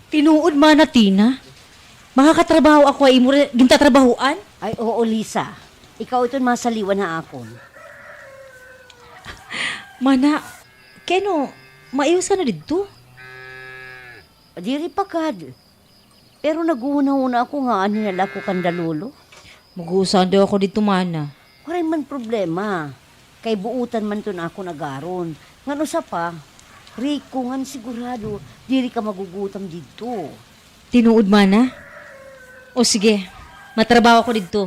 Tinuod man na, Tina. Makakatrabaho ako ay imo gintatrabahoan? Ay, oo, Lisa. Ikaw ito'y masaliwan na akon. Mana, keno, maayos ka na dito? Diri pa kad. Pero nag-uuna-una ako nga anilala ko kandalolo. Mag-uusahan daw ako dito, mana. Waray man problema. Kay buutan man to na ako nagaron. Ngano sa pa, Rico ngan sigurado, diri ka magugutam dito. Tinuod, mana? O sige, matrabaho ako dito.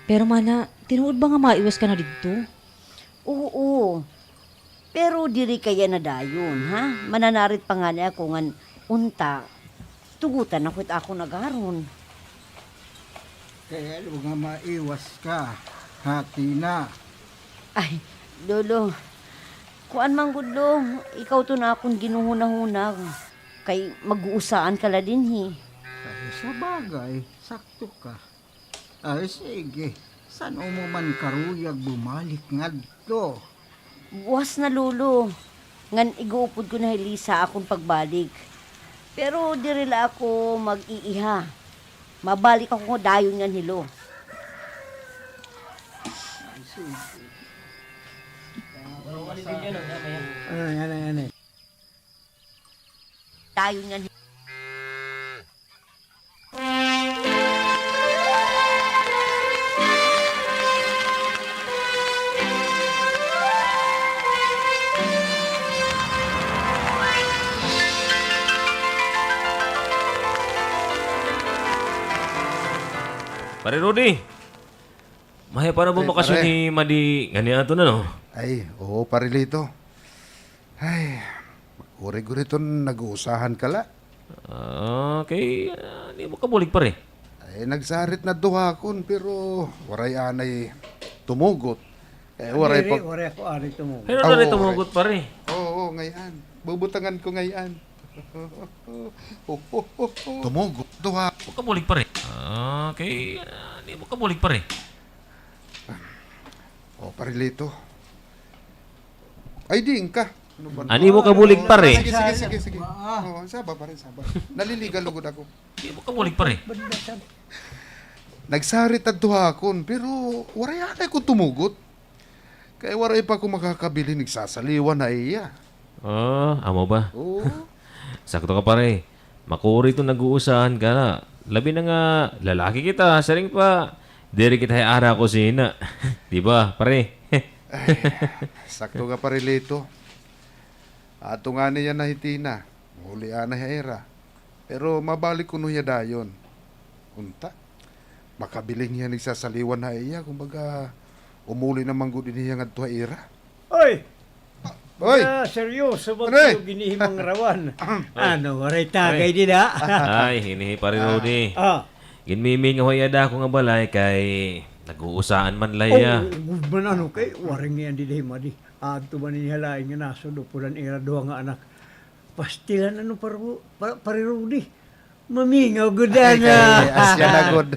Pero, mana, tinuod ba nga maiwas ka na dito? Oo. Pero diri kaya na dayon, ha? Mananarit pa nga niya ako ngan unta. Tugutan ako nagaron. Kaya ano nga maiwas ka, hati na. Ay, Lolo. Kuan man gud lo, ikaw to na akong ginuhuna-huna. Kay mag-uusaan ka la din hi. Ay, sa bagay, sakto ka. Ay, sige. Saan mo man karuyag bumalik nga dito? Buwas na, Lolo. Ngan iguupod ko na Lisa akong pagbalik. Pero dirila ako mag-iiha. Mabalik ako dayon nga nilo. Ano? Dayon nga nilo. Pare Rudy, mahay para ba Ay, bakasyon pare. ni Madi ganyan ato na no? Ay, oo, parilito. Ay, uri-guri to nag-uusahan ka la. Okay, di mo kabulig pare. Ay, nagsarit na duhakon, pero waray anay tumugot. Eh, waray pa... Waray ako ari mo. Pero na rin tumugot pare. Oo, ngayon. Bubutangan ko ngayon. Tumugot, duha. Di mo kabulig pare. Okay, di mo kabulig pare. O, parilito. Ay, diin ka. Ano ba? Ani mo kabulig pare. Sige. Oo, saba pa rin, saba. Naliligal lugod ako. Di mo kabulig pare. Nagsarit at duhakon, pero waray anay ko tumugot. Kaya waray pa ko makakabili, nagsasaliwan na iya. Amo ba? Oo. Sakto ka pare. Makuri to nag-uusahan ka na. Labi na nga, lalaki kita, saring pa. Diri kita ara ko sina. Di ba, pare? Sakto ka parilito. Ato nga niya na hitina. Muli na haera. Pero mabalik ko niya dayon. Unta. Makabiling niya nagsasaliwan na iya. Kumbaga, umuli naman gud niya nga tuha ira. Oy! Oy! Seryoso ba Pare! ito ginihimang rawan? Ano, waray tagay din ha? Ay, hinihi pare Rudy. Ah. Ginmiming nga wayada ko nga balay kay nag-uusaan man laya. Good man ano kay waring yan di madi. Adto man ni halain nga naso do pulan ira duha nga anak. Pastilan ano parirudi. Mamingaw gudan Ay, asya na god.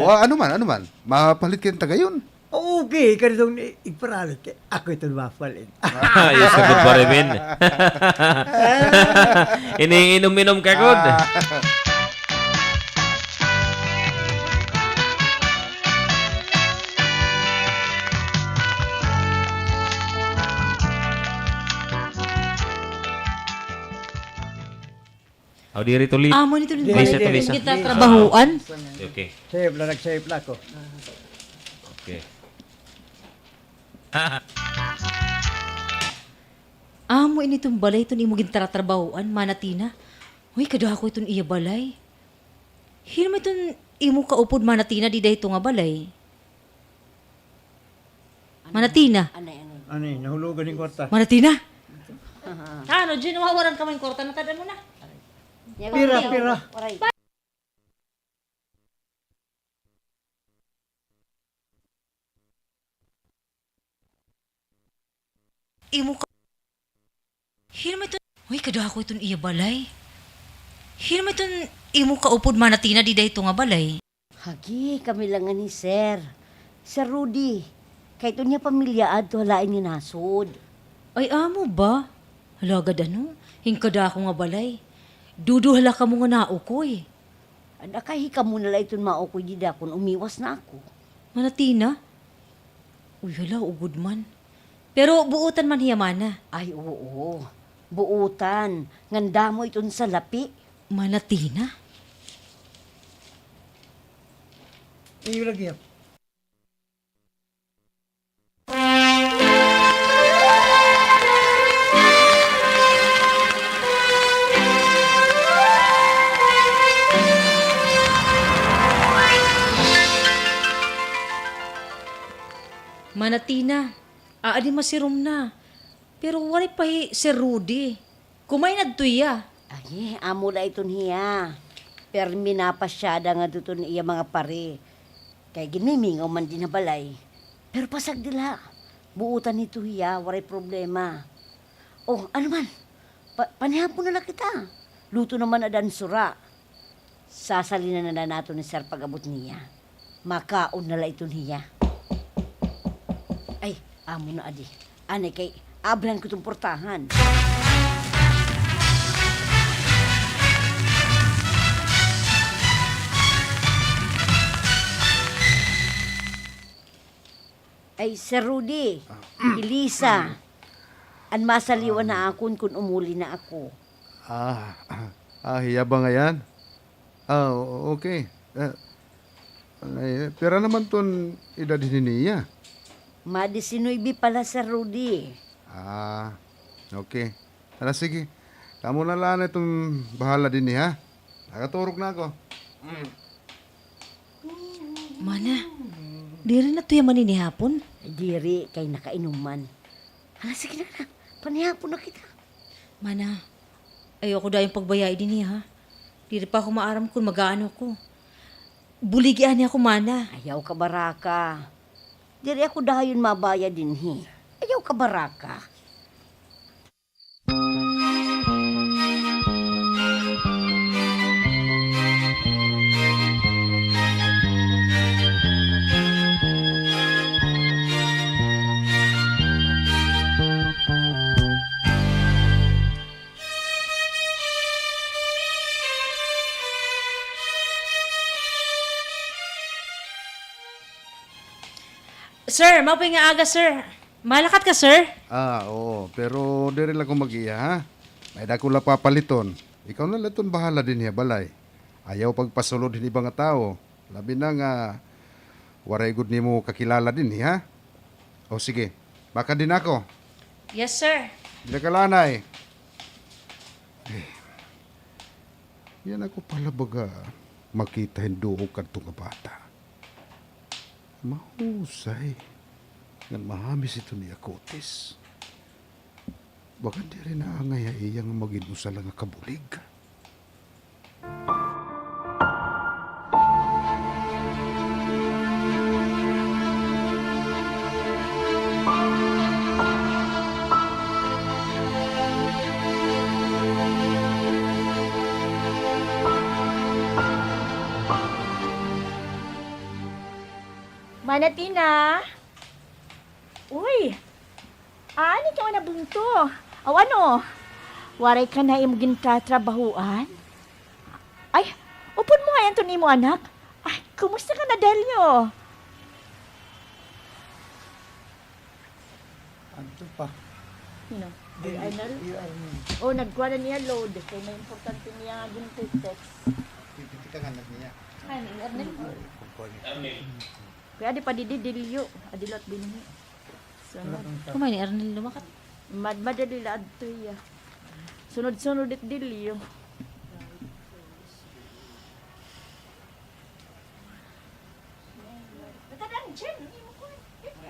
Ano man. Mapalit kayong tagayon. Okay, kanitong iparalit kay ako ito mapalit. Ayos na good pare min. Iniinom-inom ka good. Aw diri tulit. Amo nito din Lisa to Lisa. gintatrabahoan? Okay. Save la nag-save la ko. Okay. Amo initong balay ito ni mo gintatrabahoan, manatina. Uy, kada ako itong iya balay. Hirma itong imo kaupod manatina di dahito nga balay. Manatina. Ani, nahulugan yung kwarta. Manatina? Ano, Jun, nawawaran ka man korta, natadan mo na. Pira. Waray. Imo ka... Hirma ito... Uy, kada ako itong iya balay. Hirma itong imo kaupod manatina di dahito nga balay. Hagi, kami lang nga ni Sir. Sir Rudy, kay ito niya pamilya adto halain ni nasod. Ay, amo ba? Halagad ano? Hingkada ako nga balay. Duduhala ka mo nga nao ko eh. Anakay ka muna lang itong maokoy dida kung umiwas na ako. Manatina? Uy, hala, ugod man. Pero buutan man hiyamana. Ay, oo. Buutan. Nganda mo itong salapi. Manatina? Iyo lagi yan. Manatina, aadi masirom na. Pero wala pa si Rudy. Kumay nagtuya. Ay, amo la iton hiya. Permi napasyada nga duton iya mga pare. Kay ginimingaw man din na balay. Pero pasag dila. Buutan nito hiya, waray problema. Oh, ano man? Panihapon na lang kita. Luto naman adan sura. Sasalinan na nato ni Sir pag-abot niya. Makaon na lang iton hiya. Ay, amo na adi. Anay kay ablan ko itong portahan. Ay, Sir Rudy, Elisa, an masaliwan na akon kung umuli na ako. Hiya ba nga yan? Okay. Pera naman ton edad niya. Madisinuibi pala, Sir Rudy. Okay. Sige. Kamu na lang itong bahala din ha. Nakaturok na ako. Mana, di rin na tuya maninihapon. Ay, diri, kay nakainuman. Hala, sige na. Panihapon na kita. Mana, ayoko dahil pagbayay din niya ha. Di rin pa ako maaram kung mag-aano ko. Buligian niya ako, mana. Ayaw ka baraka. Diri ako dayon mabaya din hi. Ayaw ka baraka. Sir, mapay nga aga, sir. Malakat ka, sir? Oo. Pero di rin lang kung mag-iya, ha? May dako la papaliton. Ikaw na laton bahala din niya, balay. Ayaw pagpasulod din ibang tao. Labi na nga, waray good ni mo kakilala din, ha? O sige, baka din ako. Yes, sir. Hindi ka lanay. Yan ako pala baga makita hinduog kadto nga bata. Mahusay. Ngan mahamis ito ni Akotis. Baka di rin naangaya iyang mag-inusa lang nga kabulig. Manatina? Uy, ani ka na bunto? Aw ano? Waray ka na imong gintatrabahuan? Ay, upod mo nga yan to nimo anak. Ay, kumusta ka na Delio? Anto pa. Sino? Ay, oh, nagkuha na niya load. Kaya may importante niya gin-text. Kita nga niya. Ay, Arnel. Kaya di pa didilyo. Adilot binhi. Sunod. Kumay ni Arnel lumakat. Madali la adto ya. Sunod-sunod it dilyo.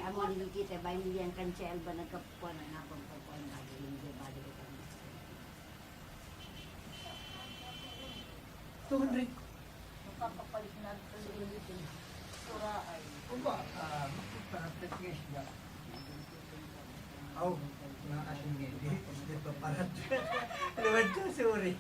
Amo ni kita bay niyang kansel ba nagkapuan na akong papuan na hindi ba di ka. 200. Papapalit na ito sa inyo. Sura ay. Kumba, paratet nga siya. Aw, na asing hindi. Hindi pa parat. Luwad ko, sorry.